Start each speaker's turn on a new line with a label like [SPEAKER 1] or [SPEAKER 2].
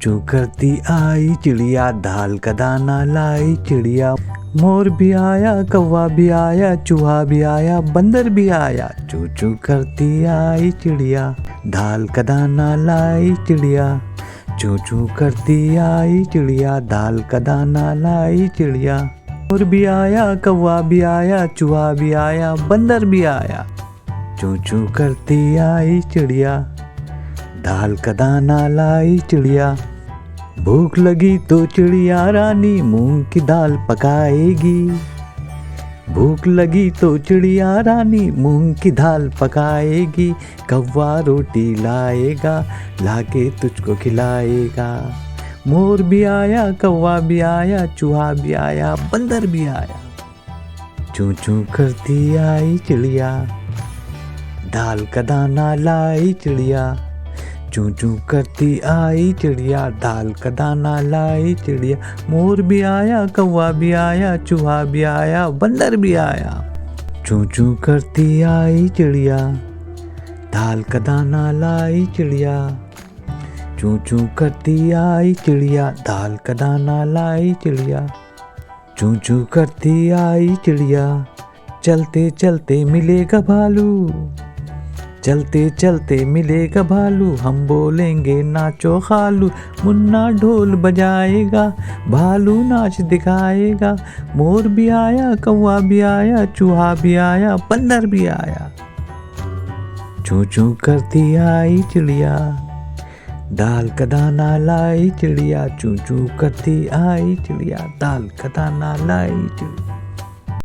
[SPEAKER 1] चू करती आई चिड़िया, दाल का दाना लाई चिड़िया। मोर भी आया, कौवा भी आया, चूहा भी आया, बंदर भी आया। चू चू करती आई चिड़िया, दाल का दाना लाई चिड़िया। चू चू करती आई चिड़िया, दाल का दाना लाई चिड़िया। मोर भी आया, कौवा भी आया, चूहा भी आया, बंदर भी आया। चू चू करती आई चिड़िया, दाल का दाना लाई चिड़िया। भूख लगी तो चिड़िया रानी मूंग की दाल पकाएगी। भूख लगी तो चिड़िया रानी मूंग की दाल पकाएगी। कौवा रोटी लाएगा, लाके तुझको खिलाएगा। मोर भी आया, कौवा भी आया, चूहा भी आया, बंदर भी आया। चू चू करती आई चिड़िया, दाल का दाना लाई चिड़िया। चू चू करती आई चिड़िया, दाल का दाना लाई चिड़िया। मोर भी आया, कौवा भी आया, चूहा भी आया, बंदर भी आया। चू चू करती आई चिड़िया, दाल का दाना लाई चिड़िया। चू चू करती आई चिड़िया, दाल का दाना लाई चिड़िया। चू चू करती आई चिड़िया, चलते चलते मिलेगा भालू। चलते चलते मिलेगा भालू, हम बोलेंगे नाचो खालू। मुन्ना ढोल बजाएगा, भालू नाच दिखाएगा। मोर भी आया, कौवा भी आया, चूहा भी आया, बंदर भी आया। चू चू करती आई चिड़िया, दाल का दाना लाई चिड़िया। चू चू करती आई चिड़िया, दाल का दाना लाई चिड़िया।